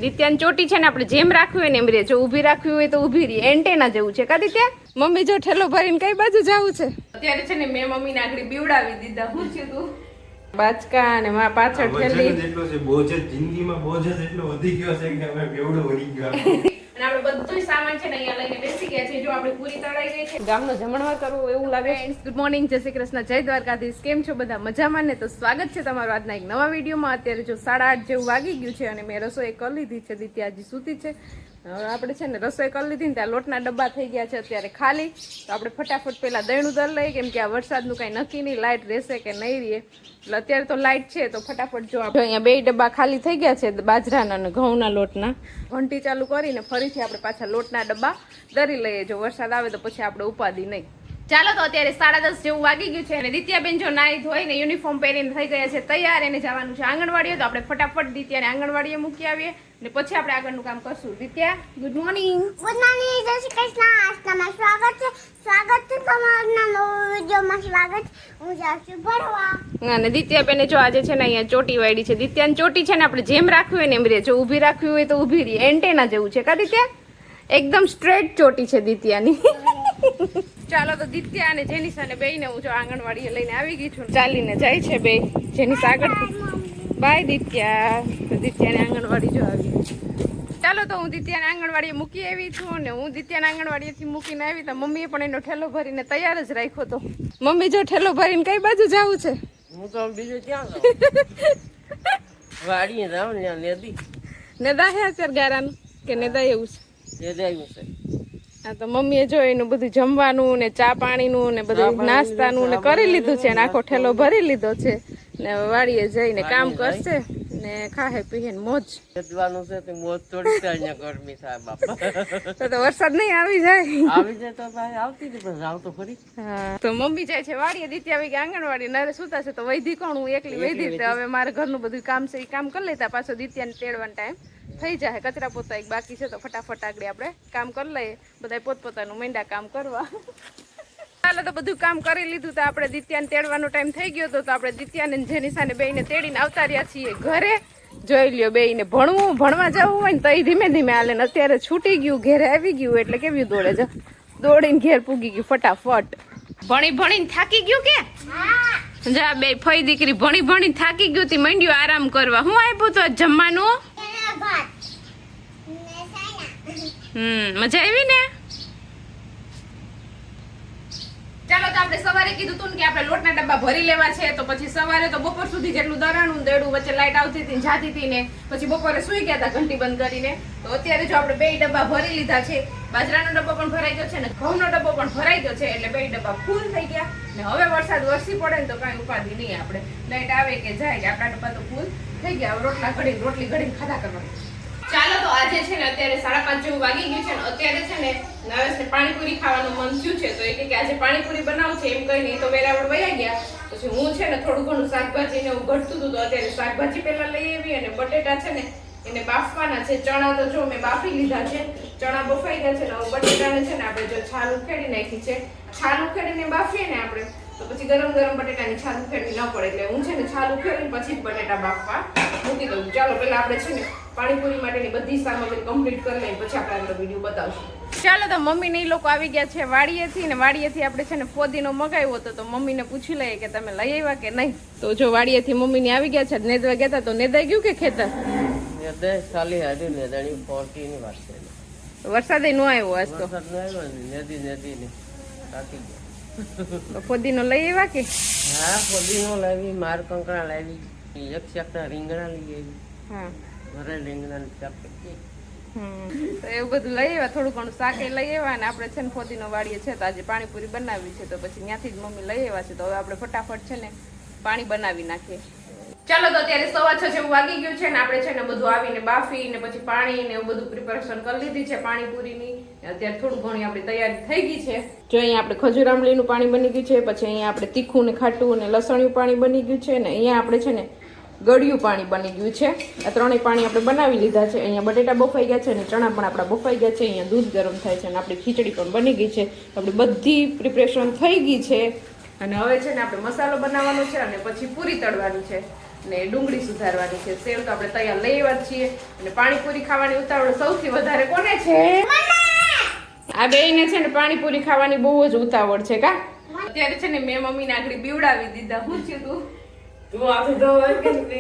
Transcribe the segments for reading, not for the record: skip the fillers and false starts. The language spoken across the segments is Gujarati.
દિત્યાની ચોટી છે ને આપણે જેમ રાખવી હોય ને એમ રે, જો ઊભી રાખવી હોય તો ઊભી રહી, એન્ટેના જેવું છે કા દિત્યા? મમ્મી જો ઠેલો ભરીને કઈ બાજુ જાવું છે અત્યારે છે ને મેં મમ્મીને આગળ બીવડાવી દીધા. શું છે તું બાચકા અને માં પાછળ ઠેલી એટલો છે બોજ જિંદગીમાં બોજ એટલો વધી ગયો છે કે હવે બેવડો વળી ગયો. અને આપણે બધું સામાન છે ને અહીંયા લઈને બેસી ગયા છે. જો આપણે પૂરી તળાઈ ગઈ છે, ગામનો જમણવાર કરવો એવું લાગે. ગુડ મોર્નિંગ, જય શ્રી કૃષ્ણ, જય દ્વારકાધીશ. કેમ છો બધા? મજામાં ને? તો સ્વાગત છે તમારું આજના એક નવા વિડીયોમાં. અત્યારે જો 8:30 જેવું વાગી ગયું છે અને મેં રસોઈ કરી લીધી છે. દિત્યા હજી સૂતી છે. હવે આપણે છે ને રસોઈ કરી લીધી ને ત્યાં લોટના ડબ્બા થઈ ગયા છે અત્યારે ખાલી. તો આપણે ફટાફટ પેલા દહીંનું દર લઈએ, કેમ કે આ વરસાદનું કાંઈ નક્કી નહીં, લાઇટ રહેશે કે નહીં રહે. એટલે અત્યારે તો લાઇટ છે તો ફટાફટ જો આપણે અહીંયા 2 ડબ્બા ખાલી થઈ ગયા છે બાજરાના અને ઘઉંના લોટના. ઘંટી ચાલુ કરીને ફરીથી આપણે પાછા લોટના ડબ્બા દરી લઈએ. જો વરસાદ આવે તો પછી આપણે ઉપાદી નહીં. ચાલો તો અત્યારે 10:30 જેવું વાગી ગયું છે અને દિત્યાબેન જો નાઈ ધોઈને યુનિફોર્મ પહેરીને થઈ ગયા છે તૈયાર. એને જવાનું છે આંગણવાડીએ. તો આપણે ફટાફટ દિત્યાને આંગણવાડીએ મૂકી આવીએ અને પછી આપણે આગળનું કામ કરશું. Ditya, good morning. Good morning, જય શ્રી કૃષ્ણ. આજના સ્વાગત છે તમારા નવા વિડીયોમાં. સ્વાગત. હું જાઉં છું ભણવા. અને દિત્યાબેને જો આજે છે ને અહીંયા ચોટી વાળી છે. દિત્યાની ચોટી છે ને આપણે જેમ રાખવી હોય ને એમ રે, જો ઊભી રાખવી હોય તો ઊભી રહી, એન્ટેના જેવું છે કા દિત્યા? એકદમ સ્ટ્રેટ ચોટી છે દિત્યાની. ચાલો તો દિત્યા અને જેનિસાને બેયને હું જો આંગણવાડીએ લઈને આવી ગઈ છું. ચાલીને જાય છે બે. જેનિસ આગળ. બાય દિત્યા. તો દિત્યાને આંગણવાડી જો આવી. ચાલો તો હું દિત્યાને આંગણવાડીએ મૂકી આવી છું ને હું દિત્યાને આંગણવાડીએથી મૂકીને આવી તો મમ્મીએ પણ એનો ઠેલો ભરીને તૈયાર જ રાખ્યો તો. મમ્મી જો ઠેલો ભરીને કઈ બાજુ જાવું છે? હું તો બીજું ક્યાં જાઉં? વાડીએ જાઉં ને નદી. નેદા હે અત્યારે ગારાનું કે નેદા એવું છે? આવ્યું છે. હા તો મમ્મીએ જો એનું બધું જમવાનું ને ચા પાણીનું ને બધું નાસ્તાનું ને કરી લીધું છે ને આખો ઠેલો ભરી લીધો છે ને વાડીએ જઈને કામ કરશે ને ખાહે પીહે ને મોજ જવાનું છે તો મોજ થોડી છે. અહીંયા ગરમી થાય બાપા. તો વરસાદ નહીં આવી જાય. આવી જાય તો ભાઈ આવતી હતી પણ જાવ તો ખરી. હા તો મમ્મી જાય છે વાડીએ. દિત્યા આવી કે આંગણવાડી. નરે સુતા છે તો વૈધી કોણ, હું એકલી વૈધી. હવે મારે ઘરનું બધું કામ છે એ કામ કરી લેતા પાછો દિત્યાને તેડવાનો ટાઈમ થઈ જાય. કચરા પોતા એક બાકી છે તો ફટાફટ આગળ આપણે કામ કરી લઈએ. બધા પોતપોતાનું મીંડા કામ કરવા. ચાલો તો બધું કામ કરી લીધું તો આપણે દિત્યાને તેડવાનો ટાઈમ થઈ ગયો તો આપણે દિત્યાને જેનિસાને બેયને તેડીને આવતા રહ્યા છીએ ઘરે. જોઈ લ્યો બેયને ભણવા જવું હોય ને તો એ ધીમે ધીમે હાલે ને અત્યારે છૂટી ગયું, ઘેરે આવી ગયું એટલે કેવી દોડે છે. દોડીને ઘેર પૂગી ગયું ફટાફટ. ભણીને થાકી ગયું કે જા બે ફઈ દીકરી ભણીને થાકી ગયું તી મંડ્યું આરામ કરવા. હું આપ્યું તો જમવાનું? મજા આવી ને? ચાલો તો આપણે સવારે કીધું તું ને કે આપણે લોટના ડબ્બા ભરી લેવા છે તો પછી સવારે તો બપોર સુધી જેટલું દરાણું દેડું વચ્ચે લાઈટ આવતી હતી જાતી હતી ને પછી બપોરે સુઈ ગયા હતા ઘંટી બંધ કરીને. તો અત્યારે જો આપણે 2 ડબ્બા ભરી લીધા છે. બાજરાનો ડબ્બો પણ ભરાઈ ગયો છે ને ઘઉંનો ડબ્બો પણ ભરાઈ ગયો છે એટલે 2 ડબ્બા ફૂલ થઈ ગયા. ને હવે વરસાદ વરસી પડે ને તો કાંઈ ઉપાધિ નહીં. આપણે લાઈટ આવે કે જાય કે આપણા ડબ્બા તો ફૂલ થઈ ગયા. રોટલી ઘડીને ખાધા કરવાની. ચાલો તો આજે છે ને અત્યારે 5:30 જેવું વાગી ગયું છે ને અત્યારે છે ને નરેશને પાણીપુરી ખાવાનું મન થયું છે તો એ કે આજે પાણીપુરી બનાવું છે એમ કહીને તો વેરાવળ વયા ગયા. પછી હું છે ને થોડું ઘણું શાકભાજીને એવું ઘટતું હતું તો અત્યારે શાકભાજી પહેલા લઈ આવી અને બટેટા છે ને એને બાફવાના છે. ચણા તો જો મેં બાફી લીધા છે, ચણા બફાઈ ગયા છે ને હવે બટેટાને છે ને આપણે જો છાલ ઉખેડી નાખી છે. છાલ ઉખેડીને બાફીએ ને આપણે તો પછી ગરમ બટેટાની છાલ ઉખેડવી ન પડે એટલે હું છે ને છાલ ઉખેડીને પછી જ બટેટા બાફવા મૂકી દઉં. ચાલો પેલા આપણે છે ને પાણીપુરી માટેની બધી સામગ્રી કમ્પ્લીટ કરી લઈએ પછી આપણે આગળ વિડીયો બતાવશું. ચાલો તો મમ્મીને એ લોકો આવી ગયા છે વાડીએથી ને વાડીએથી આપણે છે ને ફોદીનો મગાવ્યો હતો તો મમ્મીને પૂછી લઈએ કે તમે લઈ આવ્યા કે નહીં. તો જો વાડીએથી મમ્મીને આવી ગયા છે નેદવા ગયા હતા તો નેદાઈ ગયું કે ખેતર? નેદાઈ સાલી હાડી નેદાણી પોટીની વાત છે. વરસાદે ન આવ્યો આજ તો. વરસાદ ન આવ્યો ને નદી ને કાકી ગયા. ફોદીનો લઈ આવ્યા કે? હા ફોદીનો લાવી, માર કંકણા લાવી, એક શાકના રીંગણા લઈ આવી. હા ઘરે રીંગણાની શાક તો એવું બધું લઈ આવ્યા. થોડું ઘણું શાકે લઈ આવ્યા અને આપણે છે ને ફોદીનો વાડીએ છે તો આજે પાણીપુરી બનાવી છે તો પછી ત્યાંથી જ મમ્મી લઈ આવ્યા છે તો હવે આપણે ફટાફટ છે ને પાણી બનાવી નાખીએ. ચાલો તો અત્યારે 6:15 જેવું વાગી ગયું છે ને આપણે છે ને બધું આવીને બાફી ને પછી પાણી ને એવું બધું પ્રિપેરેશન કરી લીધી છે પાણીપુરીની. અત્યારે થોડું ઘણી આપણી તૈયારી થઈ ગઈ છે. જો અહીંયા આપણે ખજૂર આંબલીનું પાણી બની ગયું છે, પછી અહીંયા આપણે તીખું ને ખાટું ને લસણિયું પાણી બની ગયું છે ને અહીંયા આપણે છે ને ગળ્યું પાણી બની ગયું છે. આ ત્રણેય પાણી આપણે બનાવી લીધા છે. અહીંયા બટેટા બફાઈ ગયા છે અને ચણા પણ આપણા બફાઈ ગયા છે. અહીંયા દૂધ ગરમ થાય છે અને આપણી ખીચડી પણ બની ગઈ છે. આપણી બધી પ્રિપરેશન થઈ ગઈ છે અને હવે છે ને આપણે મસાલો બનાવવાનો છે અને પછી પૂરી તળવાની છે. ને ડુંગળી સુધારવાની છે. સેવ તો આપણે તૈયાર લઈ આવ્યા જ છીએ. અને પાણીપુરી ખાવાની ઉતાવળ સૌથી વધારે કોને છે? આ બેયને છે ને પાણીપુરી ખાવાની બહુ જ ઉતાવળ છે કા. અત્યારે છે ને મેં મમ્મીને આગળ બીવડાવી દીધા. હું થયું તું? તું આથી તો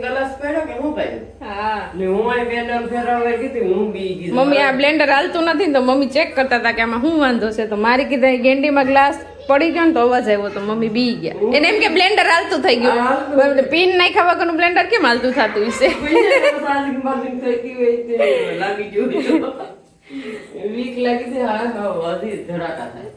ગલાસ પહેર્યો કે હું ભાઈ? હા ને હું આ પેડલ ફેરવવા કીધી હું બી ગઈ. મમ્મી આ બ્લેન્ડર હાલતું નથી ને તો મમ્મી ચેક કરતા હતા કે આમાં શું વાંધો છે. તો મારી કીધા ગેંડીમાં ગ્લાસ પડી ગયો ને તો અવાજ આવ્યો તો મમ્મી બી ગયા. એને એમ કે બ્લેન્ડર હાલતું થઈ ગયું. પીન નાખ્યા વગરનું બ્લેન્ડર કેમ હાલતું થતું હશે? લાગી ગયું વીક લાગી છે. હા વધી ધડાકા થાય.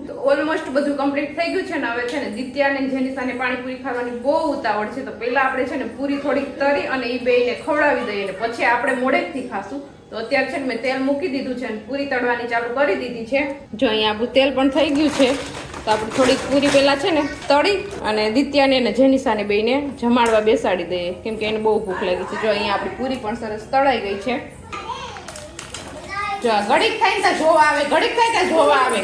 તો ઓલમોસ્ટ બધું કમ્પ્લીટ થઈ ગયું છે ને હવે છે ને દિત્યાને જેનિસાને પાણીપુરી ખાવાની બહુ ઉતાવળ છે. તો પહેલા આપણે છે ને પૂરી થોડીક તરી અને એ બેયને ખવડાવી દઈએ ને પછી આપણે મોડેકથી ખાશું. તો અત્યારે છે ને મેં તેલ મૂકી દીધું છે અને પૂરી તળવાની ચાલુ કરી દીધી છે. જો અહીંયા આપણું તેલ પણ થઈ ગયું છે. તો આપણે થોડીક પૂરી પહેલા છે ને તળી અને દિત્યાને અને જેનિસાને બેયને જમાડવા બેસાડી દઈએ કેમ કે એને બહુ ભૂખ લાગી છે. જો અહીંયા આપણી પૂરી પણ સરસ તળાઈ ગઈ છે. જો ઘડીક થાય ત્યાં જોવા આવે, ઘડીક થાય ત્યાં જોવા આવે.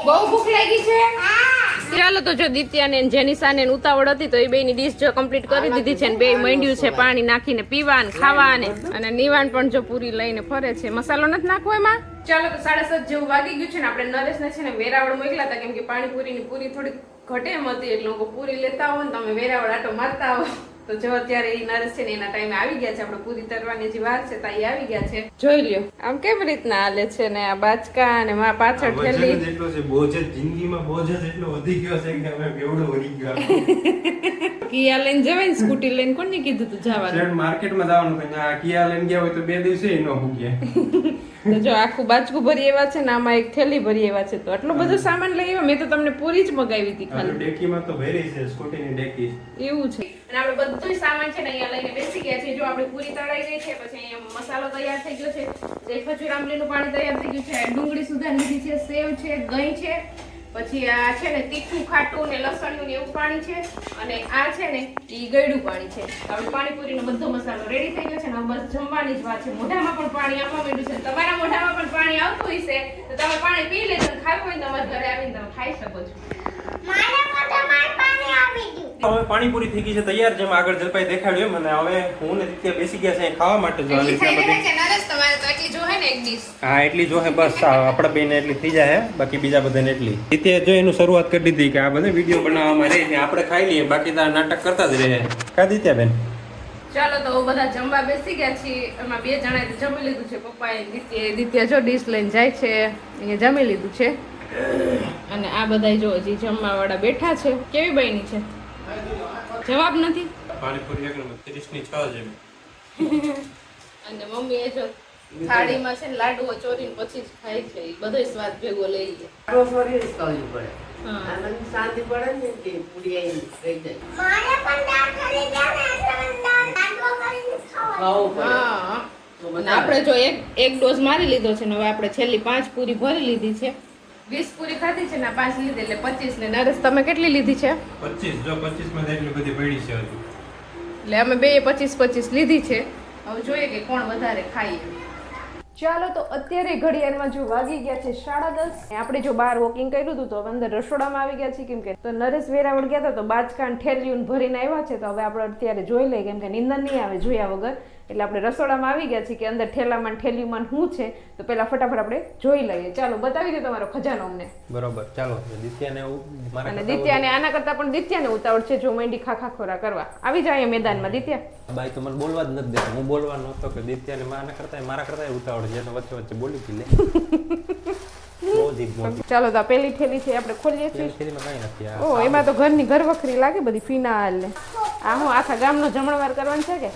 બહુ ભૂખ લાગી છે. ચાલો તો જો દિત્યાને જેનિસાને ઉતાવળ હતી તો એ બેની ડીશ જો કમ્પ્લીટ કરી દીધી છે ને બે મંડ્યું છે પાણી નાખીને પીવા ને ખાવા અને નિવાન પણ જો પૂરી લઈને ફરે છે. મસાલો નથી નાખવો એમાં. ચાલો તો 7:30 જેવું વાગી ગયું છે ને આપણે નરેશને છે ને વેરાવળ મોકલા હતા કેમ કે પાણીપુરીની પૂરી થોડીક ઘટે એમ હતી એટલે લોકો પૂરી લેતા હોય ને તમે વેરાવળ આટો મારતા હો. તો જો અત્યારે એ નરેશ છે ને એના ટાઈમે આવી ગયા છે. આપણે પૂરી તરવાની જે વાર છે ત્યાં આવી ગયા છે. જોઈ લ્યો આમ કેમ રીતના હાલે છે ને આ બાચકા અને માં પાછળ ઠેલી એટલો છે બોજ જ જિંદગીમાં બોજ જ એટલો વધી ગયો છે કે અમે બેવડો વળી ગયા. કિયા લઈને જવાય ને સ્કૂટી લઈને કોને કીધું તું જવાનું? ફ્રેન્ડ માર્કેટમાં જવાનું કે આ કિયા લઈને ગયા હોય તો 2 દિવસે નો ભૂગ્યા. તો જો આખું બાચકું ભરી એવા છે ને આમાં એક થેલી ભરી એવા છે. તો આટલો બધો સામાન લઈ આવ્યા. મેં તો તમને પૂરી જ મગાવી હતી ખાલી. ડેકીમાં તો ભરી છે સ્કૂટીની ડેકી. એવું છે. અને આપણે બધું સામાન છે ને અહીંયા લઈને બેસી ગયા છે. જો આપણે પૂરી તળાઈ ગઈ છે પછી અહીંયા મસાલો તૈયાર થઈ ગયો છે. જે ખજૂર આંબલીનું પાણી તૈયાર થઈ ગયું છે. ડુંગળી સુધારી લીધી છે, સેવ છે, દહીં છે, પછી આ છે ને તીખું ખાટું ને લસણનું ને એવું પાણી છે અને આ છે ને ઈ ગળ્યું પાણી છે. આપણે પાણીપુરીનો બધો મસાલો રેડી થઈ ગયો છે ને બસ જમવાની જ વાત છે. મોઢામાં પણ પાણી આવવા માંડ્યું છે. તમારા મોઢામાં પણ પાણી આવતું હશે તો તમે પાણી પી લેજો ને ખાવું હોય તમારા ઘરે આવીને તમે ખાઈ શકો છો. મારા મોઢામાં પાણી આવી ગયું. હવે પાણીપુરી થઈ ગઈ છે તૈયાર જેમ આગળ જલપાઈ દેખાડ્યું એમ. અને હવે હું ને દિત્યા બેસી ગયા છે ખાવા માટે. જો એટલી થઈ ગઈ છે નરેશ તમારે તો એટલી જોહે ને એક ડીશ. હા એટલી જોહે બસ. આપણા બેને એટલી થઈ જાય બાકી બીજા બધાને એટલી. દિત્યા જો એનું શરૂઆત કરી દીધી કે આ બધા વિડીયો બનાવવામાં રહે ને આપણે ખાઈ લઈએ બાકી તાર નાટક કરતા જ રહે. કા દિત્યા બેન? ચાલો તો બધા જમવા બેસી ગયા છીએ. એમાં 2 જણાએ તો જમી લીધું છે. પપ્પાએ દિત્યા જો ડીશ લઈને જાય છે. અહીંયા જમી લીધું છે અને આ બધા જો હજી જમવા વાળા બેઠા છે. કેવી બની છે? જવાબ નથી. પાણીપુરી એક નંબર 30 ની 6 જેમ. અને મમ્મી એ જો થાળીમાં છે ને લાડુઓ ચોરીને પછી જ ખાય છે. ઈ બધો સ્વાદ ભેગો લઈ લે. આરો ફરી જ ખાવી પડે. હા. આનંદ શાંતિ પડે ને કે પૂરી આવી રહી જાય. મારે પણ દાળ કરી દે ને એટલે મને દાળ કરીને ખાવા. ખાવું પડે. હા તો અને મજા આપણે જો એક ડોઝ મારી લીધો છે ને હવે આપણે છેલ્લી 5 પૂરી ભરી લીધી છે. 20 પૂરી ખાધી છે ને 5 લીધી એટલે 25 ને નરેશ તમે કેટલી લીધી છે? 25. જો 25 માં એટલી બધી પડી છે હજુ. એટલે અમે બે 25 લીધી છે. હવે જોઈએ કે કોણ વધારે ખાઈએ. ચાલો તો અત્યારે ઘડિયાળમાં જો વાગી ગયા છે 10:30. આપણે જો બહાર વોકિંગ કર્યું હતું તો અંદર રસોડામાં આવી ગયા છીએ કેમ કે તો નરેશ વેરાવળ ગયા હતા તો બાચકાન ઠેલિયું ભરીને આવ્યા છે. તો હવે આપણે અત્યારે જોઈ લઈએ કેમ કે નીંદર નહીં આવે જોયા વગર. એટલે આપણે રસોડામાં આવી ગયા છીએ કે અંદર ઠેલામાં ઠેલિયુંમાં શું છે તો પહેલા ફટાફટ આપણે જોઈ લઈએ. ચાલો બતાવી દો તમારો ખજાનો અમને. બરોબર ચાલો દિત્યાને અને દિત્યાને આના કરતા પણ દિત્યાને ઉતાવળ છે જો મેંડી ખાખા ખોરા કરવા. આવી જાય મેદાનમાં દિત્યા. બાઈ તો મને બોલવા જ નથી દેતા. હું બોલવાનો હતો કે દિત્યાને મારા કરતા ઉતાવળ છે તો વચ્ચે વચ્ચે બોલી પી લે. ચાલો તો આ પેલી થેલી છે આપણે ખોલીએ છીએ. થેલીમાં કઈ નથી. ઓ એમાં તો ઘરની ઘરવખરી લાગે બધી ફિનાલ ને આ હું આખા ગામનો જમણવાર કરવાનું છે કે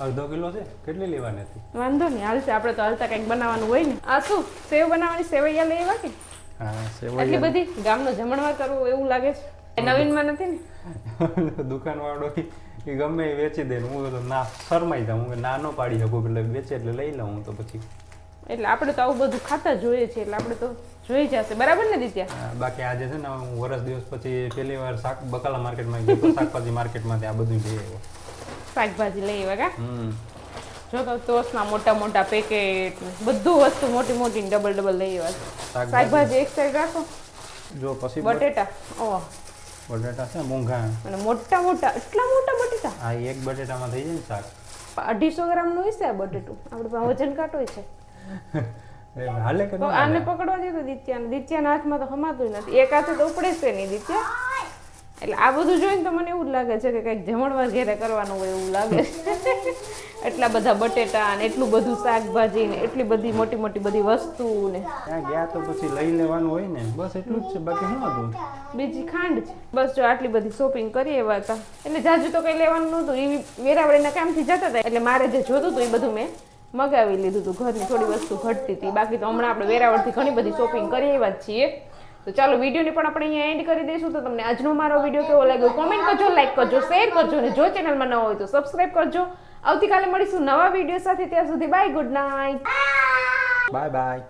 1/2 કિલો છે. કેટલી લેવાની હતી? વાંધો નહીં હાલશે. આપણે તો હાલતા કંઈક બનાવવાનું હોય ને. આ શું સેવ બનાવવાની? સેવૈયા લઈ આવ્યા કે? હા આટલી બધી ગામનો જમણવાર કરવો એવું લાગે છે. નવીનમાં નથી ને દુકાન વાળો એ ગમે એ વેચી દે. હું તો ના શરમાઈ જાઉં. હું ના નો પાડી શકું એટલે વેચે એટલે લઈ લઉં તો પછી. એટલે આપણે તો આવું બધું ખાતા જોઈએ છીએ એટલે આપણે તો જોઈ જશે. બરાબર ને દિત્યા? બાકી આજે છે ને હું વર્ષ દિવસ પછી પહેલી વાર બકાલા માર્કેટમાં ગયો તો શાકભાજી માર્કેટમાંથી આ બધું લઈ આવ્યો. શાકભાજી લઈ આવ્યા કા? જો તો ટોસના મોટા મોટા પેકેટ બધું વસ્તુ મોટી મોટી ડબલ લઈ આવ્યા. શાકભાજી એક સાઈડ રાખો. જો પછી બટેટા ઓહ બટાટા છે મોંઘા. અને મોટા મોટા એટલા મોટા બટેટા આ એક બટેટામાં થઈ જાય ને શાક. 250 ગ્રામનું હશે આ બટેટું. આપણે પાસે વજન કાંટો છે. એ હાલે કે તો ન આને હાલે? પકડવા દે તો દિત્યાના હાથમાં તો હમાતું નથી. એક હાથે તો ઉપડે છે નહીં દિત્યા. એટલે આ બધું જોઈને તો મને એવું જ લાગે છે કે કંઈક જમણવાર ઘેરે કરવાનું હોય એવું લાગે છે. એટલા બધા બટેટા અને એટલું બધું શાકભાજી ને એટલી બધી મોટી મોટી બધી વસ્તુ ને ત્યાં ગયા તો પછી લઈ લેવાનું હોય ને, બસ એટલું જ છે, બાકી શું હતું? બીજી ખાંડ છે. બસ જો આટલી બધી શોપિંગ કરી એવા હતા. એટલે જાજુ તો કંઈ લેવાનું નહોતું. એ વેરાવળીના કામથી જતા હતા એટલે મારે જે જોતું હતું એ બધું મેં મગાવી લીધું હતું. ઘરની થોડી વસ્તુ ઘટતી હતી. બાકી તો હમણાં આપણે વેરાવળથી ઘણી બધી શોપિંગ કરી એવા જ છીએ. તો ચાલો વિડીયોને પણ આપણે અહીંયા એન્ડ કરી દઈશું. તો તમને આજનો મારો વિડીયો કેવો લાગ્યો કોમેન્ટ કરજો, લાઈક કરજો, શેર કરજો અને જો ચેનલમાં ન હોય તો સબસ્ક્રાઇબ કરજો. આવતીકાલે મળીશું નવા વિડીયો સાથે. ત્યાં સુધી bye, good night, bye by.